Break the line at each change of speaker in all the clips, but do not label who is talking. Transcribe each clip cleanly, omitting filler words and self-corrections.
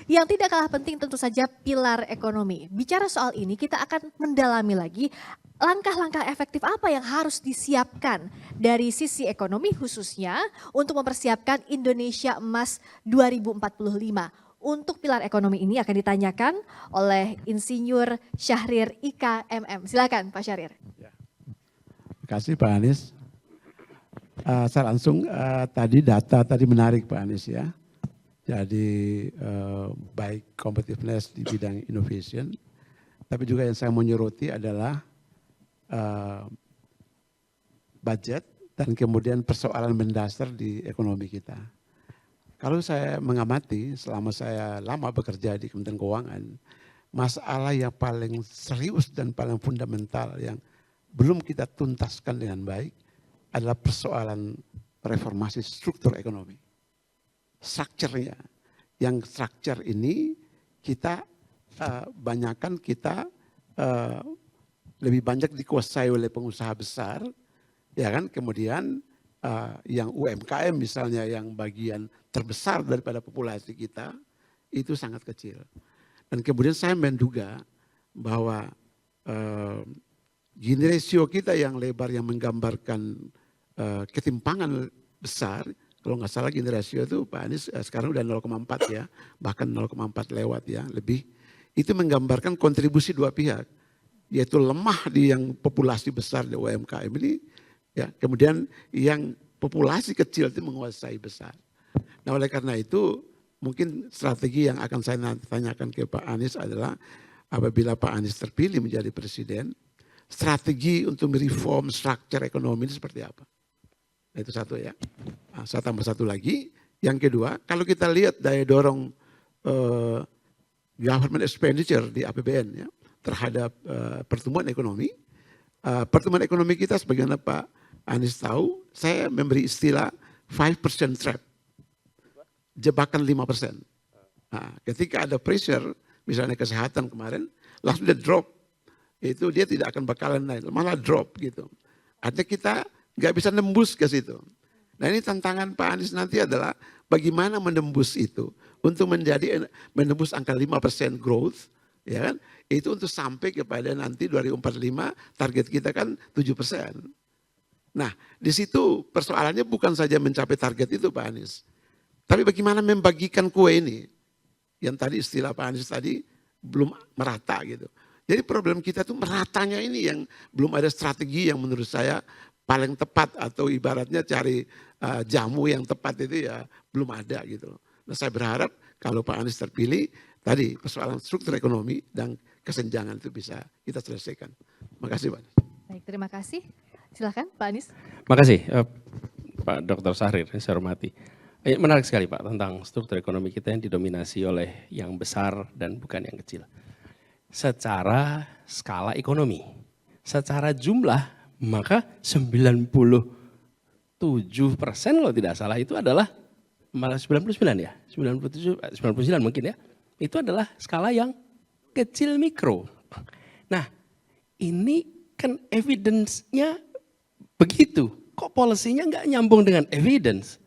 Yang tidak kalah penting tentu saja pilar ekonomi. Bicara soal ini kita akan mendalami lagi langkah-langkah efektif apa yang harus disiapkan dari sisi ekonomi khususnya untuk mempersiapkan Indonesia Emas 2045. Untuk pilar ekonomi ini akan ditanyakan oleh Insinyur Syahrir IKMM. Silakan Pak Syahrir.
Terima kasih Pak Anies. Saya langsung tadi data tadi menarik Pak Anies ya. Jadi baik competitiveness di bidang innovation, tapi juga yang saya mau nyoroti adalah budget dan kemudian persoalan mendasar di ekonomi kita. Kalau saya mengamati selama saya lama bekerja di Kementerian Keuangan, masalah yang paling serius dan paling fundamental yang belum kita tuntaskan dengan baik adalah persoalan reformasi struktur ekonomi. Strukturnya, yang struktur ini kita banyakkan kita lebih banyak dikuasai oleh pengusaha besar, ya kan? Kemudian yang UMKM misalnya yang bagian terbesar daripada populasi kita itu sangat kecil. Dan kemudian saya menduga bahwa Gini ratio kita yang lebar yang menggambarkan ketimpangan besar, kalau nggak salah Gini ratio itu Pak Anies sekarang udah 0,4 ya, bahkan 0,4 lewat ya lebih. Itu menggambarkan kontribusi dua pihak, yaitu lemah di yang populasi besar di UMKM ini, ya kemudian yang populasi kecil itu menguasai besar. Nah oleh karena itu mungkin strategi yang akan saya tanyakan ke Pak Anies adalah apabila Pak Anies terpilih menjadi presiden, strategi untuk mereform struktur ekonomi ini seperti apa? Nah, itu satu ya. Nah, saya tambah satu lagi. Yang kedua, kalau kita lihat daya dorong government expenditure di APBN ya, terhadap pertumbuhan ekonomi. Pertumbuhan ekonomi kita sebagaimana Pak Anies tahu, saya memberi istilah 5% trap. Jebakan 5%. Nah, ketika ada pressure, misalnya kesehatan kemarin, langsung dia drop. Itu dia tidak akan bakalan naik, malah drop gitu. Artinya kita nggak bisa nembus ke situ. Nah ini tantangan Pak Anies nanti adalah bagaimana menembus itu. Untuk menembus angka 5% growth, ya kan? Itu untuk sampai kepada nanti 2045 target kita kan 7%. Nah di situ persoalannya bukan saja mencapai target itu Pak Anies. Tapi bagaimana membagikan kue ini. Yang tadi istilah Pak Anies tadi belum merata gitu. Jadi problem kita tuh meratanya ini yang belum ada strategi yang menurut saya paling tepat atau ibaratnya cari jamu yang tepat itu ya belum ada gitu. Nah saya berharap kalau Pak Anies terpilih tadi persoalan struktur ekonomi dan kesenjangan itu bisa kita selesaikan. Terima kasih Pak.
Baik, terima kasih. Silakan Pak Anies.
Makasih Pak Dr. Syahrir, saya hormati. Menarik sekali Pak tentang struktur ekonomi kita yang didominasi oleh yang besar dan bukan yang kecil. Secara skala ekonomi, secara jumlah maka 97% kalau tidak salah itu adalah malah 99 ya, 99 mungkin ya, itu adalah skala yang kecil mikro. Nah ini kan evidence-nya begitu, kok policy-nya nggak nyambung dengan evidence?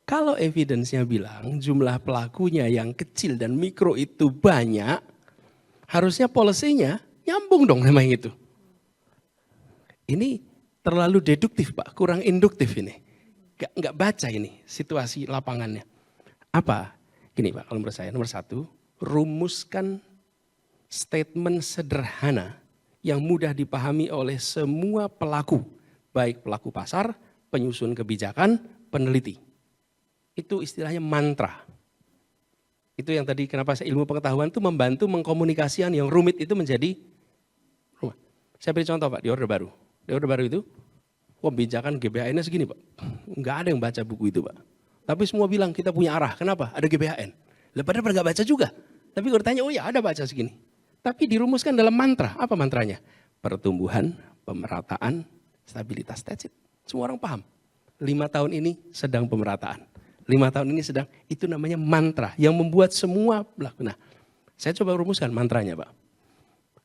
Kalau evidence-nya bilang jumlah pelakunya yang kecil dan mikro itu banyak, harusnya polisinya nyambung dong namanya itu. Ini terlalu deduktif Pak, kurang induktif ini. Nggak baca ini situasi lapangannya. Apa? Gini Pak, kalau menurut saya nomor satu, rumuskan statement sederhana yang mudah dipahami oleh semua pelaku. Baik pelaku pasar, penyusun kebijakan, peneliti. Itu istilahnya mantra. Itu yang tadi kenapa saya ilmu pengetahuan itu membantu mengkomunikasikan yang rumit itu menjadi rumah. Saya beri contoh Pak di Orde Baru. Di Orde Baru itu kebijakan GBHN-nya segini Pak. Enggak ada yang baca buku itu Pak. Tapi semua bilang kita punya arah. Kenapa? Ada GBHN. Padahal nggak baca juga. Tapi kalau ditanya, oh ya ada baca segini. Tapi dirumuskan dalam mantra. Apa mantranya? Pertumbuhan, pemerataan, stabilitas. That's it. Semua orang paham. 5 tahun ini sedang pemerataan. 5 tahun ini sedang, itu namanya mantra yang membuat semua berlaku. Nah, saya coba rumuskan mantranya Pak.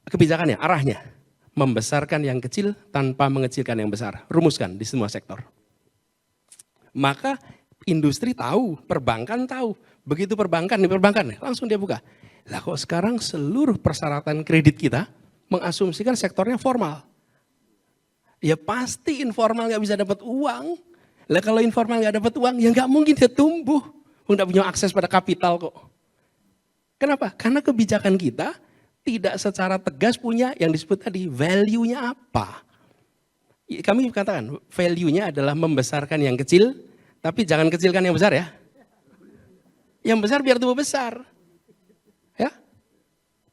Kebijakannya, arahnya, membesarkan yang kecil tanpa mengecilkan yang besar. Rumuskan di semua sektor. Maka industri tahu, perbankan tahu Begitu perbankan nih, langsung dia buka. Lah kok sekarang seluruh persyaratan kredit kita mengasumsikan sektornya formal. Ya pasti informal nggak bisa dapat uang. Lah kalau informal nggak dapat uang, ya nggak mungkin dia tumbuh. Nggak punya akses pada kapital kok. Kenapa? Karena kebijakan kita tidak secara tegas punya yang disebut tadi, value-nya apa. Kami katakan, value-nya adalah membesarkan yang kecil, tapi jangan kecilkan yang besar ya. Yang besar biar tumbuh besar. Ya.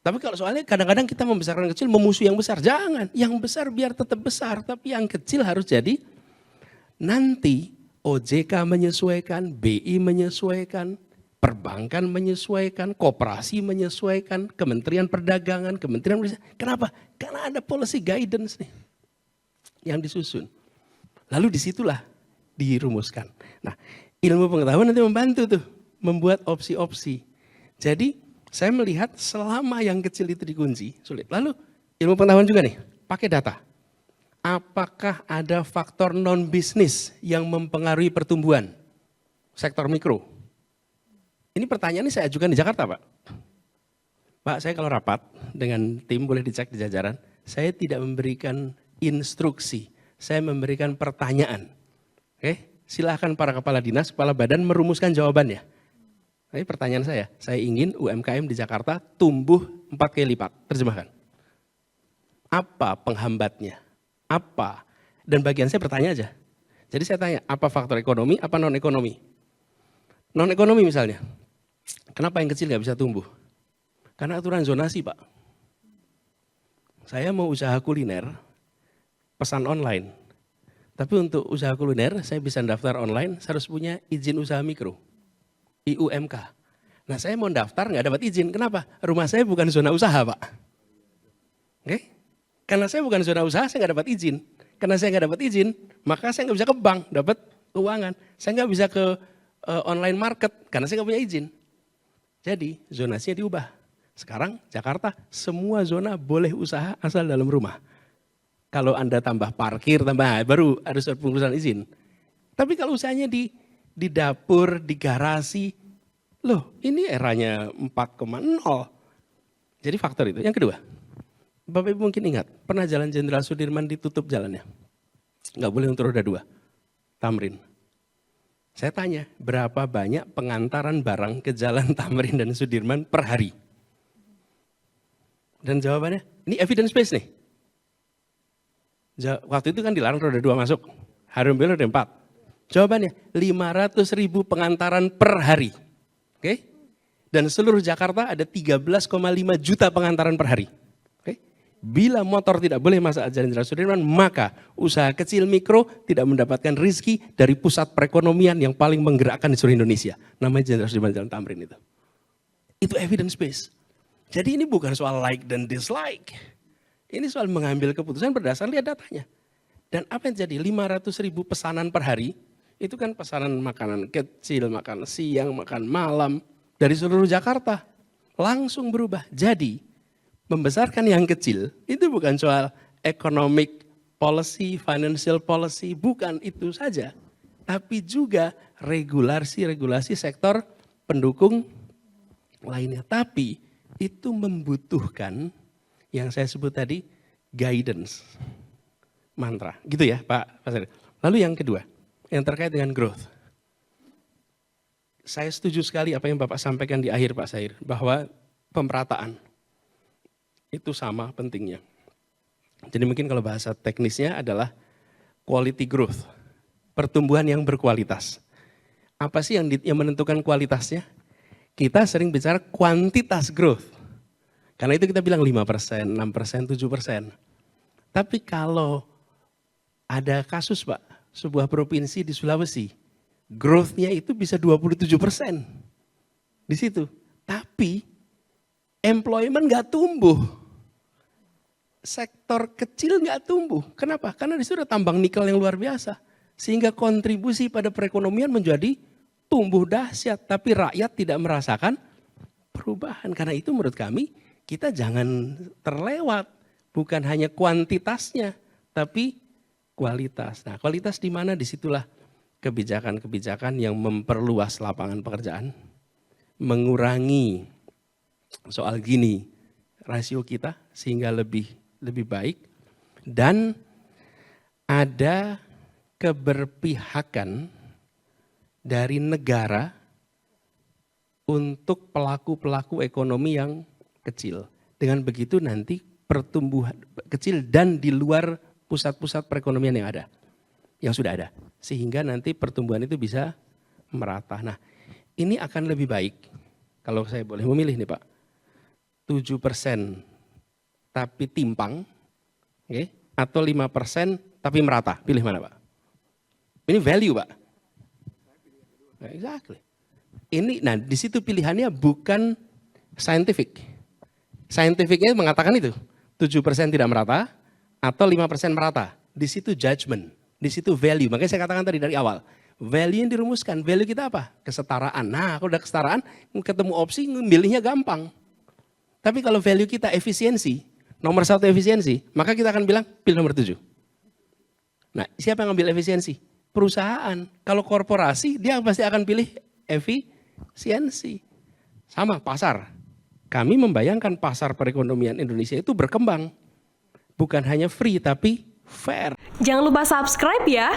Tapi kalau soalnya kadang-kadang kita membesarkan yang kecil, memusuhi yang besar. Jangan, yang besar biar tetap besar, tapi yang kecil harus jadi nanti OJK menyesuaikan, BI menyesuaikan, perbankan menyesuaikan, koperasi menyesuaikan, Kementerian Perdagangan, Kementerian Perdagangan. Kenapa? Karena ada policy guidance nih yang disusun. Lalu disitulah dirumuskan. Nah, ilmu pengetahuan nanti membantu tuh membuat opsi-opsi. Jadi saya melihat selama yang kecil itu dikunci, sulit. Lalu ilmu pengetahuan juga nih, pakai data. Apakah ada faktor non-bisnis yang mempengaruhi pertumbuhan sektor mikro? Ini pertanyaan ini saya ajukan di Jakarta, Pak. Pak, saya kalau rapat dengan tim boleh dicek di jajaran, saya tidak memberikan instruksi, saya memberikan pertanyaan. Oke, silahkan para kepala dinas, kepala badan merumuskan jawabannya. Tapi pertanyaan saya ingin UMKM di Jakarta tumbuh 4 kali lipat, terjemahkan. Apa penghambatnya? Apa? Dan bagian saya bertanya aja. Jadi saya tanya, apa faktor ekonomi, apa non-ekonomi? Non-ekonomi misalnya, kenapa yang kecil nggak bisa tumbuh? Karena aturan zonasi, Pak. Saya mau usaha kuliner, pesan online. Tapi untuk usaha kuliner, saya bisa daftar online, saya harus punya izin usaha mikro. IUMK. Nah saya mau daftar nggak dapat izin, kenapa? Rumah saya bukan zona usaha, Pak. Oke? Karena saya bukan zona usaha, saya nggak dapat izin. Karena saya nggak dapat izin, maka saya nggak bisa ke bank, dapat keuangan. Saya nggak bisa ke online market, karena saya nggak punya izin. Jadi zonasinya diubah. Sekarang Jakarta semua zona boleh usaha asal dalam rumah. Kalau Anda tambah parkir, baru ada surat pengurusan izin. Tapi kalau usahanya di dapur, di garasi, loh ini eranya 4,0. Jadi faktor itu. Yang kedua, Bapak Ibu mungkin ingat, pernah Jalan Jenderal Sudirman ditutup jalannya. Nggak boleh untuk roda 2, Tamrin. Saya tanya, berapa banyak pengantaran barang ke Jalan Tamrin dan Sudirman per hari? Dan jawabannya, ini evidence based nih. Waktu itu kan dilarang roda 2 masuk, hari roda 4. Jawabannya, 500.000 pengantaran per hari. Oke? Dan seluruh Jakarta ada 13,5 juta pengantaran per hari. Oke? Bila motor tidak boleh masuk Jalan Jenderal Sudirman, maka usaha kecil mikro tidak mendapatkan rezeki dari pusat perekonomian yang paling menggerakkan di seluruh Indonesia. Namanya Jenderal Sudirman Jalan Tamrin itu. Itu evidence based. Jadi ini bukan soal like dan dislike. Ini soal mengambil keputusan berdasarkan lihat datanya. Dan apa yang jadi 500.000 pesanan per hari, itu kan pesanan makanan kecil, makan siang, makan malam, dari seluruh Jakarta. Langsung berubah. Jadi membesarkan yang kecil, itu bukan soal economic policy, financial policy, bukan itu saja. Tapi juga regulasi sektor pendukung lainnya. Tapi itu membutuhkan yang saya sebut tadi, guidance, mantra. Gitu ya Pak Sair. Lalu yang kedua, yang terkait dengan growth. Saya setuju sekali apa yang Bapak sampaikan di akhir Pak Sair, bahwa pemerataan itu sama pentingnya. Jadi mungkin kalau bahasa teknisnya adalah quality growth, pertumbuhan yang berkualitas. Apa sih yang menentukan kualitasnya? Kita sering bicara kuantitas growth. Karena itu kita bilang 5%, 6%, 7%. Tapi kalau ada kasus Pak, sebuah provinsi di Sulawesi, growth-nya itu bisa 27% di situ. Tapi employment nggak tumbuh. Sektor kecil nggak tumbuh. Kenapa? Karena di situ ada tambang nikel yang luar biasa. Sehingga kontribusi pada perekonomian menjadi tumbuh dahsyat. Tapi rakyat tidak merasakan perubahan. Karena itu menurut kami, kita jangan terlewat, bukan hanya kuantitasnya, tapi kualitas. Nah, kualitas di mana? Disitulah kebijakan-kebijakan yang memperluas lapangan pekerjaan, mengurangi soal gini rasio kita sehingga lebih baik, dan ada keberpihakan dari negara untuk pelaku-pelaku ekonomi yang kecil. Dengan begitu nanti pertumbuhan kecil dan di luar pusat-pusat perekonomian yang ada, yang sudah ada. Sehingga nanti pertumbuhan itu bisa merata. Nah, ini akan lebih baik kalau saya boleh memilih nih Pak. 7% tapi timpang, okay, atau 5% tapi merata. Pilih mana Pak? Ini value Pak. Exactly. Ini, nah di situ pilihannya bukan scientific. Scientificnya mengatakan itu 7% tidak merata atau 5% merata. Di situ judgment, di situ value. Makanya saya katakan tadi dari awal, value yang dirumuskan, value kita apa? Kesetaraan. Nah kalau udah kesetaraan, ketemu opsi, milihnya gampang. Tapi kalau value kita efisiensi, nomor 1 efisiensi, maka kita akan bilang pilih nomor 7. Nah siapa yang ngambil efisiensi? Perusahaan. Kalau korporasi, dia pasti akan pilih efisiensi. Sama pasar. Kami membayangkan pasar perekonomian Indonesia itu berkembang. Bukan hanya free tapi fair.
Jangan lupa subscribe ya.